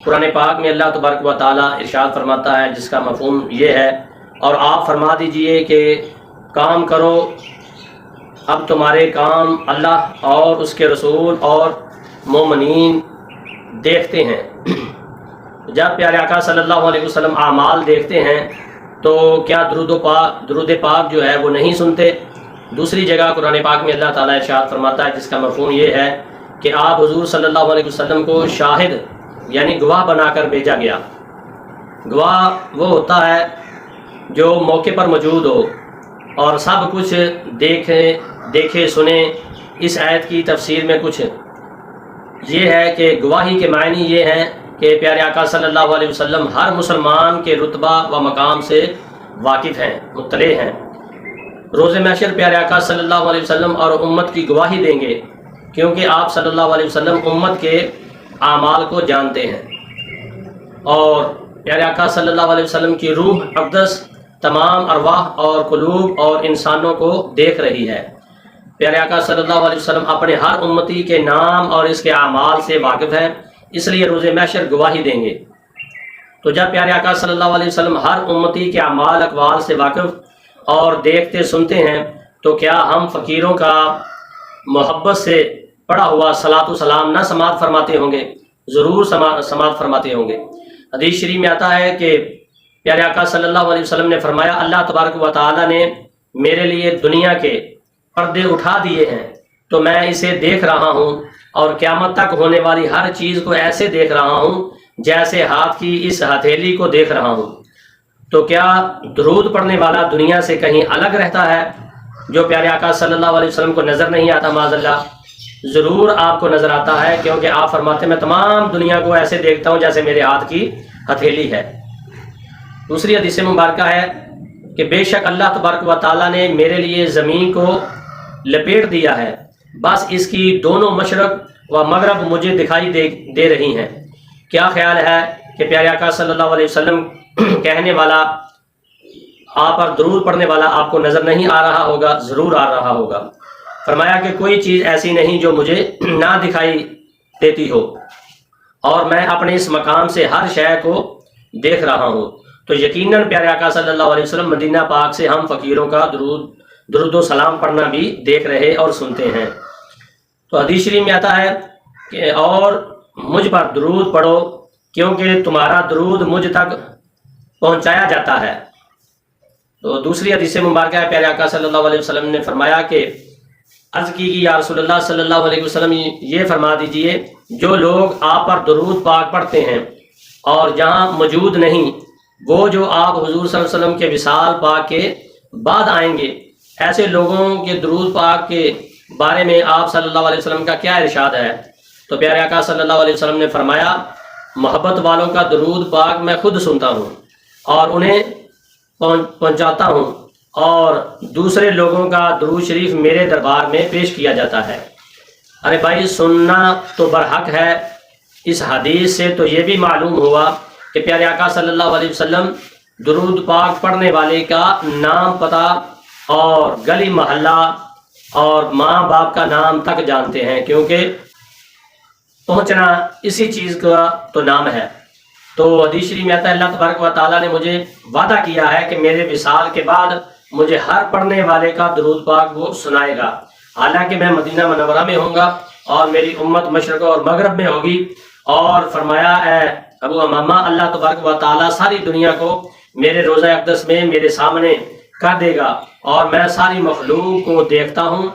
قرآن پاک میں اللہ تبارک و تعالیٰ ارشاد فرماتا ہے، جس کا مفہوم یہ ہے، اور آپ فرما دیجئے کہ کام کرو، اب تمہارے کام اللہ اور اس کے رسول اور مومنین دیکھتے ہیں۔ جب پیارے آقا صلی اللہ علیہ وسلم اعمال دیکھتے ہیں تو کیا درود پاک جو ہے وہ نہیں سنتے؟ دوسری جگہ قرآن پاک میں اللہ تعالیٰ ارشاد فرماتا ہے، جس کا مفہوم یہ ہے کہ آپ حضور صلی اللہ علیہ وسلم کو شاہد یعنی گواہ بنا کر بھیجا گیا۔ گواہ وہ ہوتا ہے جو موقع پر موجود ہو اور سب کچھ دیکھے سنے۔ اس آیت کی تفسیر میں کچھ یہ ہے کہ گواہی کے معنی یہ ہیں کہ پیارے آقا صلی اللہ علیہ وسلم ہر مسلمان کے رتبہ و مقام سے واقف ہیں، مطلع ہیں۔ روز محشر پیارے آقا صلی اللہ علیہ وسلم اور امت کی گواہی دیں گے، کیونکہ آپ صلی اللہ علیہ وسلم امت کے اعمال کو جانتے ہیں، اور پیارے آقا صلی اللہ علیہ وسلم کی روح اقدس تمام ارواح اور قلوب اور انسانوں کو دیکھ رہی ہے۔ پیارے آقا صلی اللہ علیہ وسلم اپنے ہر امتی کے نام اور اس کے اعمال سے واقف ہیں، اس لیے روز محشر گواہی دیں گے۔ تو جب پیارے آقا صلی اللہ علیہ وسلم ہر امتی کے اعمال اقوال سے واقف اور دیکھتے سنتے ہیں، تو کیا ہم فقیروں کا محبت سے پڑھا ہوا صلاۃ و سلام نہ سماعت فرماتے ہوں گے؟ ضرور سماعت فرماتے ہوں گے۔ حدیث شریف میں آتا ہے کہ پیارے آقا صلی اللہ علیہ وسلم نے فرمایا، اللہ تبارک و تعالیٰ نے میرے لیے دنیا کے پردے اٹھا دیے ہیں، تو میں اسے دیکھ رہا ہوں، اور قیامت تک ہونے والی ہر چیز کو ایسے دیکھ رہا ہوں جیسے ہاتھ کی اس ہتھیلی کو دیکھ رہا ہوں۔ تو کیا درود پڑھنے والا دنیا سے کہیں الگ رہتا ہے جو پیارے آقا صلی اللہ علیہ وسلم کو نظر نہیں آتا؟ معاذ اللہ، ضرور آپ کو نظر آتا ہے، کیونکہ آپ فرماتے ہیں میں تمام دنیا کو ایسے دیکھتا ہوں جیسے میرے ہاتھ کی ہتھیلی ہے۔ دوسری حدیث مبارکہ ہے کہ بے شک اللہ تبارک و تعالیٰ نے میرے لیے زمین کو لپیٹ دیا ہے، بس اس کی دونوں مشرق و مغرب مجھے دکھائی دے رہی ہیں۔ کیا خیال ہے کہ پیارے آقا صلی اللہ علیہ وسلم کہنے والا، آپ پر درود پڑھنے والا آپ کو نظر نہیں آ رہا ہوگا؟ ضرور آ رہا ہوگا۔ فرمایا کہ کوئی چیز ایسی نہیں جو مجھے نہ دکھائی دیتی ہو، اور میں اپنے اس مقام سے ہر شے کو دیکھ رہا ہوں۔ تو یقیناً پیارے آقا صلی اللہ علیہ وسلم مدینہ پاک سے ہم فقیروں کا درود و سلام پڑھنا بھی دیکھ رہے اور سنتے ہیں۔ تو حدیث شریف میں آتا ہے کہ اور مجھ پر درود پڑھو، کیونکہ تمہارا درود مجھ تک پہنچایا جاتا ہے۔ تو دوسری حدیث مبارکہ ہے، پیارے آقا صلی اللہ علیہ وسلم نے فرمایا کہ عرض کی کہ یا رسول اللہ صلی اللہ علیہ وسلم یہ فرما دیجئے، جو لوگ آپ پر درود پاک پڑھتے ہیں اور جہاں موجود نہیں، وہ جو آپ حضور صلی اللہ علیہ وسلم کے وصال پاک کے بعد آئیں گے، ایسے لوگوں کے درود پاک کے بارے میں آپ صلی اللہ علیہ وسلم کا کیا ارشاد ہے؟ تو پیارے آقا صلی اللہ علیہ وسلم نے فرمایا، محبت والوں کا درود پاک میں خود سنتا ہوں اور انہیں پہنچاتا ہوں، اور دوسرے لوگوں کا درود شریف میرے دربار میں پیش کیا جاتا ہے۔ ارے بھائی، سننا تو برحق ہے۔ اس حدیث سے تو یہ بھی معلوم ہوا کہ پیارے آقا صلی اللہ علیہ وسلم درود پاک پڑھنے والے کا نام، پتہ اور گلی محلہ اور ماں باپ کا نام تک جانتے ہیں، کیونکہ پہنچنا اسی چیز کا تو نام ہے۔ تو حدیث شریف میں آتا ہے اللہ تبارک و تعالیٰ نے مجھے وعدہ کیا ہے کہ میرے وصال کے بعد مجھے ہر پڑھنے والے کا درود پاک وہ سنائے گا، حالانکہ میں مدینہ منورہ میں ہوں گا اور میری امت مشرق اور مغرب میں ہوگی۔ اور فرمایا، اے ابو امامہ، اللہ تبارک و تعالیٰ ساری دنیا کو میرے روضہ اقدس میں میرے سامنے کر دے گا، اور میں ساری مخلوق کو دیکھتا ہوں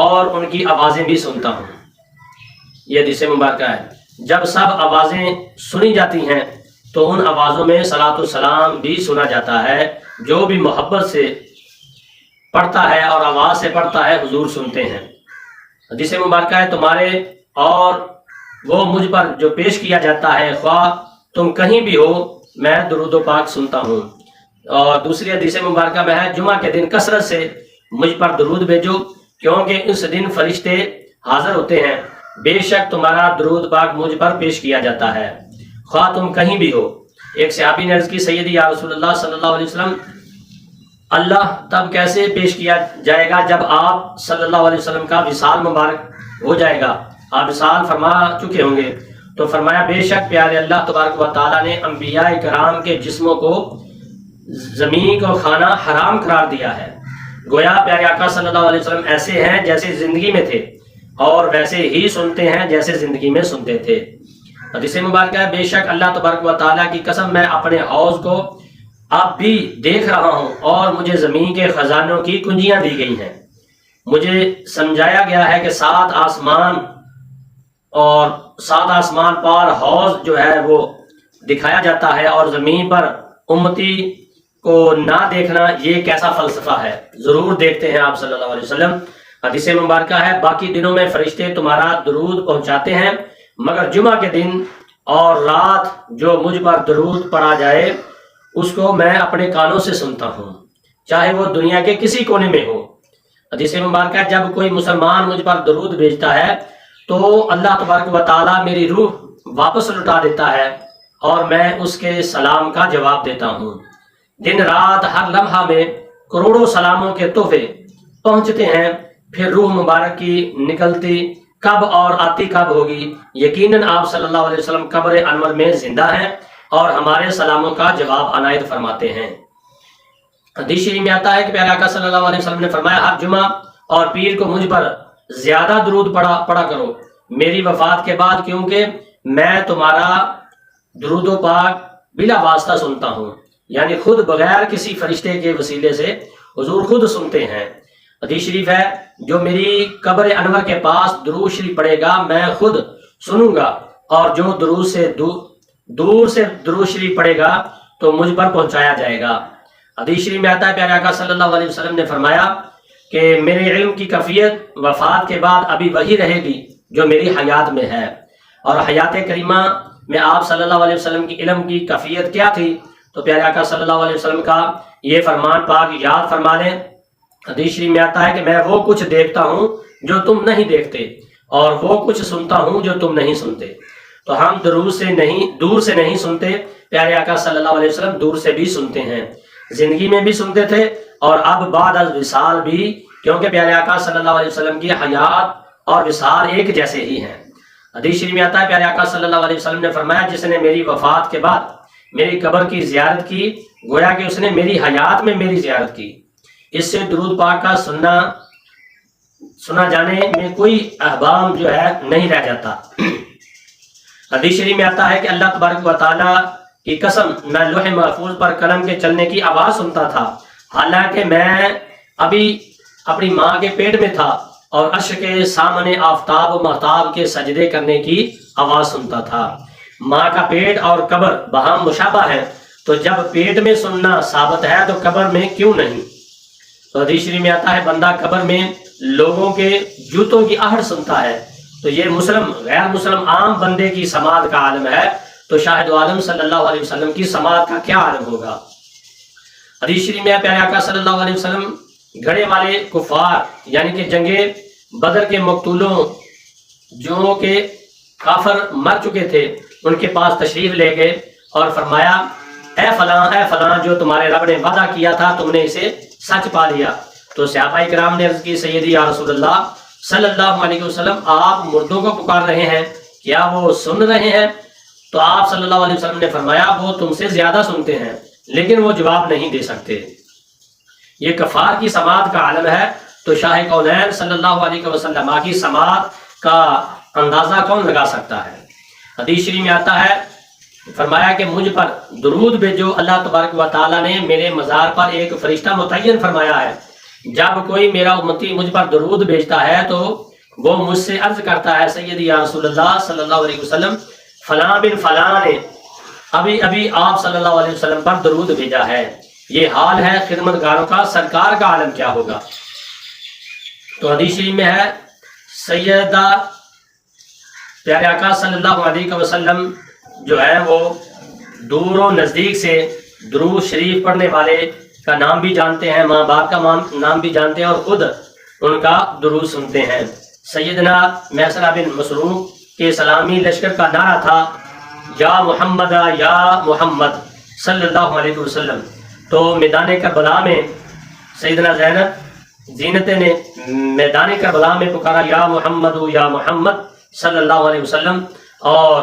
اور ان کی آوازیں بھی سنتا ہوں۔ یہ حدیث مبارکہ ہے۔ جب سب آوازیں سنی جاتی ہیں تو ان آوازوں میں صلاۃ و سلام بھی سنا جاتا ہے۔ جو بھی محبت سے پڑھتا ہے اور آواز سے پڑھتا ہے، حضور سنتے ہیں۔ حدیث مبارکہ ہے، تمہارے اور وہ مجھ پر جو پیش کیا جاتا ہے، خواہ تم کہیں بھی ہو، میں درود و پاک سنتا ہوں۔ اور دوسری حدیث مبارکہ میں ہے، جمعہ کے دن کثرت سے مجھ پر درود بھیجو، کیونکہ اس دن فرشتے حاضر ہوتے ہیں، بے شک تمہارا درود پاک مجھ پر پیش کیا جاتا ہے، خواہ تم کہیں بھی ہو۔ ایک صحابی نے عرض کی، سیدی یا رسول اللہ صلی اللہ علیہ وسلم، اللہ تب کیسے پیش کیا جائے گا جب آپ صلی اللہ علیہ وسلم کا وصال مبارک ہو جائے گا، آپ وصال فرما چکے ہوں گے؟ تو فرمایا بے شک پیارے اللہ تبارک و تعالیٰ نے انبیاء کرام کے جسموں کو زمین کو کھانا حرام قرار دیا ہے۔ گویا پیارے آقا صلی اللہ علیہ وسلم ایسے ہیں جیسے زندگی میں تھے اور ویسے ہی سنتے ہیں جیسے زندگی میں سنتے تھے۔ حدیث مبارکہ ہے بے شک اللہ تبارک و تعالیٰ کی قسم میں اپنے حوض کو اب بھی دیکھ رہا ہوں اور مجھے زمین کے خزانوں کی کنجیاں دی گئی ہیں۔ مجھے سمجھایا گیا ہے کہ 7 آسمان اور 7 آسمان پار حوض جو ہے وہ دکھایا جاتا ہے، اور زمین پر امتی کو نہ دیکھنا یہ کیسا فلسفہ ہے، ضرور دیکھتے ہیں آپ صلی اللہ علیہ وسلم۔ حدیث مبارکہ ہے باقی دنوں میں فرشتے تمہارا درود پہنچاتے ہیں، مگر جمعہ کے دن اور رات جو مجھ پر درود پڑھا جائے اس کو میں اپنے کانوں سے سنتا ہوں، چاہے وہ دنیا کے کسی کونے میں ہو۔ حدیث مبارکہ جب کوئی مسلمان مجھ پر درود بھیجتا ہے تو اللہ تبارک و تعالیٰ میری روح واپس لوٹا دیتا ہے اور میں اس کے سلام کا جواب دیتا ہوں۔ دن رات ہر لمحہ میں کروڑوں سلاموں کے تحفے پہنچتے ہیں، پھر روح مبارک کی نکلتی کب اور آتی کب ہوگی؟ یقیناً آپ صلی اللہ علیہ وسلم قبر انور میں زندہ ہیں اور ہمارے سلاموں کا جواب عنایت فرماتے ہیں۔ حدیث شریف میں آتا ہے کہ پیارے آقا صلی اللہ علیہ وسلم نے فرمایا ہر جمعہ اور پیر کو مجھ پر زیادہ درود پڑھا کرو میری وفات کے بعد، کیونکہ میں تمہارا درود و پاک بلا واسطہ سنتا ہوں، یعنی خود بغیر کسی فرشتے کے وسیلے سے حضور خود سنتے ہیں۔ حدیث شریف ہے جو میری قبر انور کے پاس درود شریف پڑھے گا میں خود سنوں گا، اور جو دور سے درود شریف پڑھے گا تو مجھ پر پہنچایا جائے گا۔ حدیث شریف میں آتا ہے پیارے آقا صلی اللہ علیہ وسلم نے فرمایا کہ میرے علم کی کیفیت وفات کے بعد ابھی وہی رہے گی جو میری حیات میں ہے۔ اور حیات کریمہ میں آپ صلی اللہ علیہ وسلم کی علم کی کیفیت کیا تھی؟ تو پیارے آقا صلی اللہ علیہ وسلم کا یہ فرمان پاک یاد فرما لیں۔ حدیث شریف میں آتا ہے کہ میں وہ کچھ دیکھتا ہوں جو تم نہیں دیکھتے، اور وہ کچھ سنتا ہوں جو تم نہیں سنتے۔ تو ہم دور سے نہیں سنتے، پیارے آقا صلی اللہ علیہ وسلم دور سے بھی سنتے ہیں، زندگی میں بھی سنتے تھے اور اب بعد از وصال بھی، کیونکہ پیارے آقا صلی اللہ علیہ وسلم کی حیات اور وصال ایک جیسے ہی ہیں۔ حدیث شریف میں آتا ہے پیارے آقا صلی اللہ علیہ وسلم نے فرمایا جس نے میری وفات کے بعد میری قبر کی زیارت کی گویا کہ اس نے میری حیات میں میری زیارت کی۔ اس سے درود پاک کا سنا جانے میں کوئی احبام جو ہے نہیں رہ جاتا۔ حدیث شریف میں آتا ہے کہ اللہ تبارک و تعالیٰ کی قسم میں لوح محفوظ پر قلم کے چلنے کی آواز سنتا تھا، حالانکہ میں ابھی اپنی ماں کے پیٹ میں تھا، اور عرش کے سامنے آفتاب و مہتاب کے سجدے کرنے کی آواز سنتا تھا۔ ماں کا پیٹ اور قبر باہم مشابہ ہے، تو جب پیٹ میں سننا ثابت ہے تو قبر میں کیوں نہیں؟ تو حدیث شریف میں آتا ہے بندہ قبر میں لوگوں کے جوتوں کی آہٹ سنتا ہے، تو یہ مسلم غیر مسلم عام بندے کی سماعت کا عالم ہے، تو شاہد عالم صلی اللہ علیہ وسلم کی سماعت کا کیا عالم ہوگا؟ حدیث شریف میں پیارے آقا صلی اللہ علیہ وسلم گھڑے والے کفار یعنی کہ جنگ بدر کے مقتولوں جو کہ کافر مر چکے تھے ان کے پاس تشریف لے گئے اور فرمایا اے فلاں جو تمہارے رب نے وعدہ کیا تھا تم نے اسے سچ پا لیا۔ تو صحابہ کرام نے عرض کی سیدی یا رسول اللہ صلی اللہ علیہ وسلم آپ مردوں کو پکار رہے ہیں، کیا وہ سن رہے ہیں؟ تو آپ صلی اللہ علیہ وسلم نے فرمایا وہ تم سے زیادہ سنتے ہیں لیکن وہ جواب نہیں دے سکتے۔ یہ کفار کی سماعت کا عالم ہے، تو شاہ کونین صلی اللہ علیہ وسلم کی سماعت کا اندازہ کون لگا سکتا ہے؟ حدیث شریف میں آتا ہے فرمایا کہ مجھ پر درود بھیجو، اللہ تبارک و تعالیٰ نے میرے مزار پر ایک فرشتہ متعین فرمایا ہے، جب کوئی میرا امتی مجھ پر درود بھیجتا ہے تو وہ مجھ سے عرض کرتا ہے سیدی یا رسول اللہ صلی اللہ علیہ وسلم فلاں بن فلاں نے ابھی آپ صلی اللہ علیہ وسلم پر درود بھیجا ہے۔ یہ حال ہے خدمتگاروں کا، سرکار کا عالم کیا ہوگا؟ تو حدیث شریف میں ہے سیدہ پیارے آقا صلی اللہ علیہ وسلم جو ہے وہ دور و نزدیک سے درود شریف پڑھنے والے کا نام بھی جانتے ہیں، ماں باپ کا نام بھی جانتے ہیں، اور خود ان کا درود سنتے ہیں۔ سیدنا میسرہ بن مسروق کے سلامی لشکر کا نعرہ تھا یا محمد صلی اللہ علیہ وسلم۔ تو میدان کربلا میں سیدنا زینت نے میدان کربلا میں پکارا یا محمد صلی اللہ علیہ وسلم، اور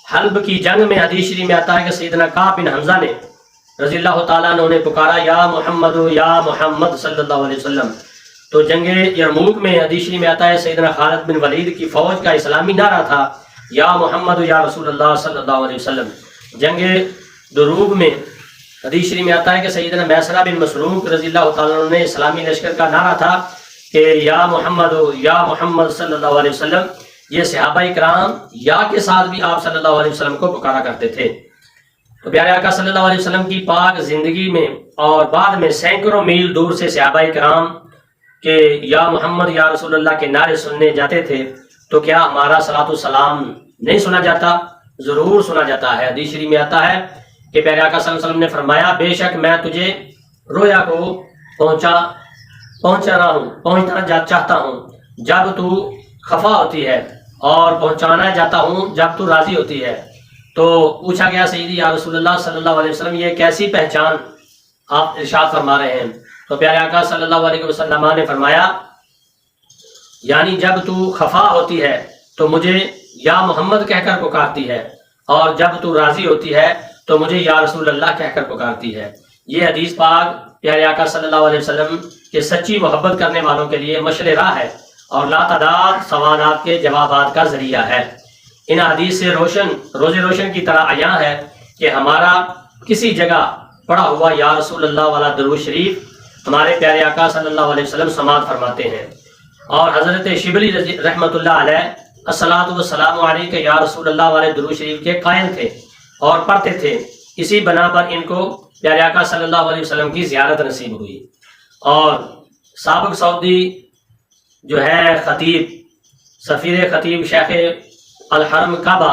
حلب کی جنگ میں حدیث شریف میں آتا ہے کہ سیدنا کعب بن حمزہ نے رضی اللہ تعالیٰ عنہ نے پکارا یا محمد صلی اللہ علیہ وسلم. تو جنگ یرموک میں حدیث شریف میں آتا ہے سیدنا خالد بن ولید کی فوج کا اسلامی نعرہ تھا یا محمد یا رسول اللہ صلی اللہ علیہ وسلم. جنگ دروگ میں حدیث شریف میں آتا ہے کہ سیدنا میسرہ بن مسروق رضی اللہ تعالیٰ عنہ نے اسلامی لشکر کا نعرہ تھا کہ یا محمد صلی اللہ علیہ وسلم. یہ صحابہ کرام یا کے ساتھ بھی آپ صلی اللہ علیہ وسلم کو پکارا کرتے تھے. تو پیارے آقا صلی اللہ علیہ وسلم کی پاک زندگی میں اور بعد میں سینکڑوں میل دور سے صحابہ کرام کہ یا محمد یا رسول اللہ کے نعرے سننے جاتے تھے. تو کیا ہمارا صلاۃ والسلام نہیں سنا جاتا؟ ضرور سنا جاتا ہے. حدیث شریف میں آتا ہے کہ پیارے آقا صلی اللہ علیہ وسلم نے فرمایا بے شک میں تجھے رویا کو پہنچانا چاہتا ہوں جب تو خفا ہوتی ہے اور پہنچانا چاہتا ہوں جب تو راضی ہوتی ہے. تو پوچھا گیا سیدی یا رسول اللہ صلی اللہ علیہ وسلم یہ کیسی پہچان آپ ارشاد فرما رہے ہیں؟ تو پیارے آقا صلی اللہ علیہ وسلم نے فرمایا یعنی جب تو خفا ہوتی ہے تو مجھے یا محمد کہہ کر پکارتی ہے اور جب تو راضی ہوتی ہے تو مجھے یا رسول اللہ کہہ کر پکارتی ہے. یہ حدیث پاک پیارے آقا صلی اللہ علیہ وسلم کے سچی محبت کرنے والوں کے لیے مشعل راہ ہے اور لاتعداد سوالات کے جوابات کا ذریعہ ہے. ان حدیث سے روز روشن کی طرح عیاں ہے کہ ہمارا کسی جگہ پڑا ہوا یا رسول اللہ والا درود شریف ہمارے پیارے آقا صلی اللہ علیہ وسلم سماعت فرماتے ہیں. اور حضرت شبلی رحمۃ اللہ علیہ الصلاۃ والسلام علیک یا رسول اللہ والے درود شریف کے قائل تھے اور پڑھتے تھے. اسی بنا پر ان کو پیارے آقا صلی اللہ علیہ وسلم کی زیارت نصیب ہوئی. اور سابق سعودی جو ہے خطیب سفیر خطیب شیخ الحرم کعبہ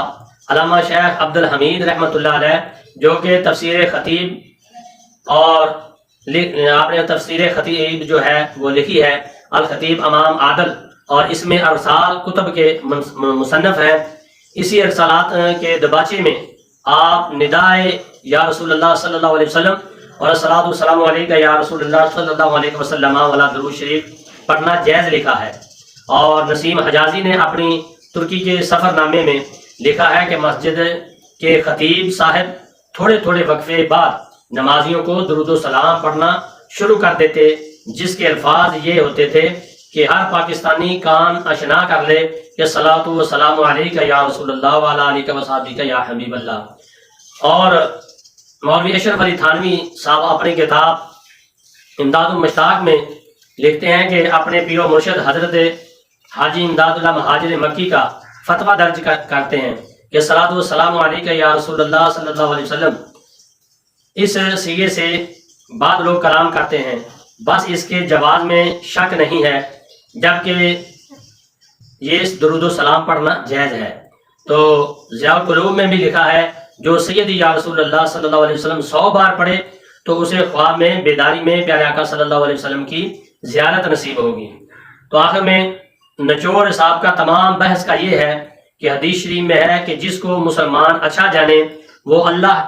علامہ شیخ عبد الحمید رحمۃ اللہ علیہ جو کہ تفسیر خطیب اور آپ نے تفسیر خطیب جو ہے وہ لکھی ہے الخطیب امام عادل اور اس میں ارسال کتب کے مصنف ہیں. اسی ارسالات کے دباچے میں آپ ندائے یا رسول اللہ صلی اللہ علیہ وسلم اور الصلاۃ والسلام علیکہ یا رسول اللہ صلی اللہ علیہ وسلم والا درود شریف پڑھنا جائز لکھا ہے. اور نسیم حجازی نے اپنی ترکی کے سفر نامے میں لکھا ہے کہ مسجد کے خطیب صاحب تھوڑے تھوڑے وقفے بعد نمازیوں کو درود و سلام پڑھنا شروع کر دیتے جس کے الفاظ یہ ہوتے تھے کہ ہر پاکستانی کان اشنا کر لے کہ صلاۃ و سلام علیکہ یا رسول اللہ وعلی آلہ وصحبہ یا حبیب اللہ. اور مولوی اشرف علی تھانوی صاحب اپنی کتاب امداد المشتاق میں لکھتے ہیں کہ اپنے پیر و مرشد حضرت حاجی امداد اللہ مہاجر مکی کا فتویٰ درج کرتے ہیں کہ صلاۃ و سلام علیکہ یا رسول اللہ صلی اللہ علیہ وسلم اس سیغے سے بعد لوگ کلام کرتے ہیں بس اس کے جواز میں شک نہیں ہے جبکہ یہ اس درود و سلام پڑھنا جائز ہے. تو ضیاء القلوب میں بھی لکھا ہے جو سیدی یا رسول اللہ صلی اللہ علیہ وسلم 100 بار پڑھے تو اسے خواب میں بیداری میں پیارے آقا صلی اللہ علیہ وسلم کی زیارت نصیب ہوگی. تو آخر میں نچوڑ صاحب کا تمام بحث کا یہ ہے کہ حدیث شریف میں ہے کہ جس کو مسلمان اچھا جانے وہ اللہ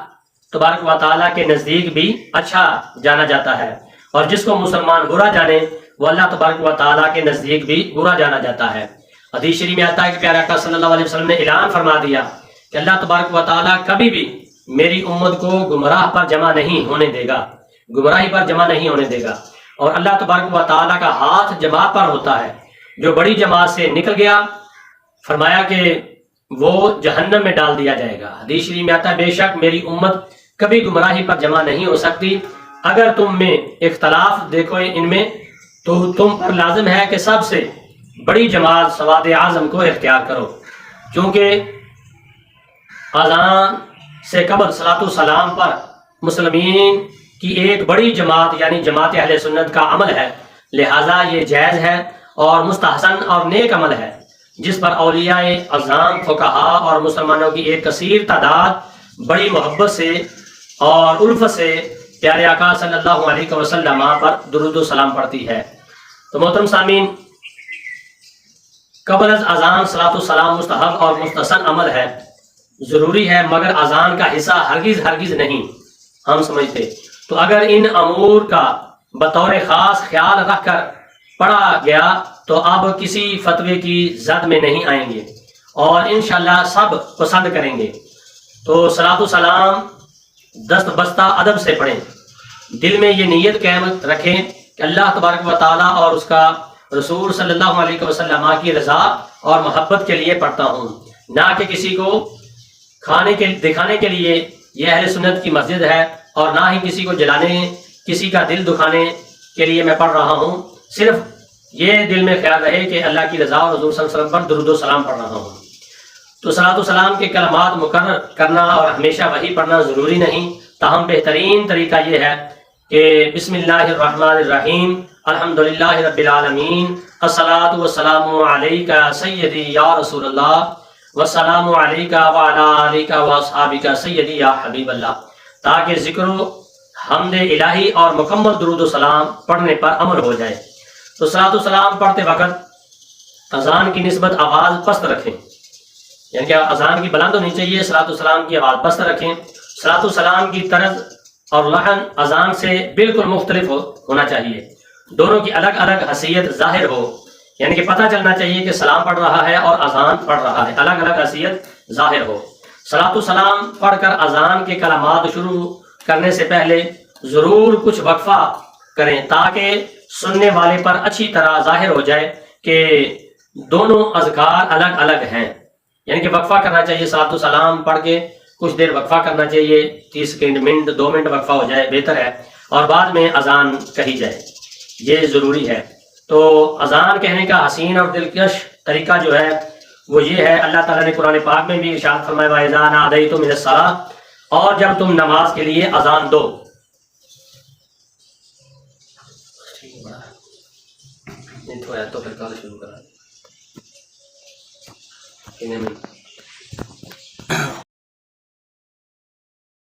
تبارک و تعالیٰ کے نزدیک بھی اچھا جانا جاتا ہے اور جس کو مسلمان برا جانے وہ اللہ تبارک و تعالیٰ کے نزدیک بھی برا جانا جاتا ہے. حدیث شریف میں آتا ہے کہ پیارے آقا صلی اللہ علیہ وسلم نے اعلان فرما دیا کہ اللہ تبارک و تعالیٰ کبھی بھی میری امت کو گمراہ پر جمع نہیں ہونے دے گا، گمراہی پر جمع نہیں ہونے دے گا. اور اللہ تبارک و تعالیٰ کا ہاتھ جماعت پر ہوتا ہے. جو بڑی جماعت سے نکل گیا فرمایا کہ وہ جہنم میں ڈال دیا جائے گا. حدیث شریف میں آتا ہے بے شک میری امت کبھی گمراہی پر جمع نہیں ہو سکتی. اگر تم میں اختلاف دیکھو ان میں تو تم پر لازم ہے کہ سب سے بڑی جماعت سواد اعظم کو اختیار کرو، چونکہ اذان سے قبل صلاۃ والسلام پر مسلمین کی ایک بڑی جماعت یعنی جماعت اہل سنت کا عمل ہے، لہٰذا یہ جائز ہے اور مستحسن اور نیک عمل ہے جس پر اولیاء اعظام فقہا اور مسلمانوں کی ایک کثیر تعداد بڑی محبت سے اور الفت سے پیارے آقا صلی اللہ علیہ وسلم پر درود و سلام پڑھتی ہے. تو محترم سامعین، قبل از اذان صلاۃ والسلام مستحب اور مستحسن عمل ہے، ضروری ہے، مگر اذان کا حصہ ہرگز نہیں ہم سمجھتے. تو اگر ان امور کا بطور خاص خیال رکھ کر پڑھا گیا تو اب کسی فتوے کی زد میں نہیں آئیں گے اور انشاءاللہ سب پسند کریں گے. تو صلاۃ و سلام دست بستہ ادب سے پڑھیں، دل میں یہ نیت قائم رکھیں کہ اللہ تبارک و تعالیٰ اور اس کا رسول صلی اللہ علیہ وسلم کی رضا اور محبت کے لیے پڑھتا ہوں، نہ کہ کسی کو دکھانے کے لیے یہ اہل سنت کی مسجد ہے، اور نہ ہی کسی کو جلانے، کسی کا دل دکھانے کے لیے میں پڑھ رہا ہوں، صرف یہ دل میں خیال رہے کہ اللہ کی رضا اور حضور صلی اللہ علیہ وسلم پر درود و سلام پڑھ رہا ہوں۔ تو صلاۃ و سلام کے کلمات مقرر کرنا اور ہمیشہ وہی پڑھنا ضروری نہیں، تاہم بہترین طریقہ یہ ہے کہ بسم اللہ الرحمن الرحیم، الحمدللہ رب العالمین، الصلاۃ والسلام علیک سیدی یا رسول اللہ، والسلام علیک وعلی آلک واصحابک سیدی یا حبیب اللہ، تاکہ ذکر و حمد الہی اور مکمل درود و سلام پڑھنے پر عمل ہو جائے۔ تو صلاۃ و سلام پڑھتے وقت اذان کی نسبت آواز پست رکھیں، یعنی کہ اذان کی بلند ہونی چاہیے، صلاۃ السلام کی آواز پست رکھیں۔ صلاۃ السلام کی طرز اور لحن اذان سے بالکل مختلف ہونا چاہیے، دونوں کی الگ الگ حیثیت ظاہر ہو، یعنی کہ پتہ چلنا چاہیے کہ سلام پڑھ رہا ہے اور اذان پڑھ رہا ہے، الگ الگ حیثیت ظاہر ہو۔ صلاۃ السلام پڑھ کر اذان کے کلمات شروع کرنے سے پہلے ضرور کچھ وقفہ کریں تاکہ سننے والے پر اچھی طرح ظاہر ہو جائے کہ دونوں اذکار الگ الگ ہیں، یعنی کہ وقفہ کرنا چاہیے، صلاۃ السلام پڑھ کے کچھ دیر وقفہ کرنا چاہیے، 30 سیکنڈ، منٹ، 2 منٹ وقفہ ہو جائے بہتر ہے، اور بعد میں اذان کہی جائے، یہ ضروری ہے۔ تو اذان کہنے کا حسین اور دلکش طریقہ جو ہے وہ یہ ہے، اللہ تعالیٰ نے قرآن پاک میں بھی ارشاد فرمایا وَإِذَا نَادَيْتُم إِلَى الصَّلَاةِ، اور جب تم نماز کے لیے اذان دو۔ تو پھر کال شروع کرا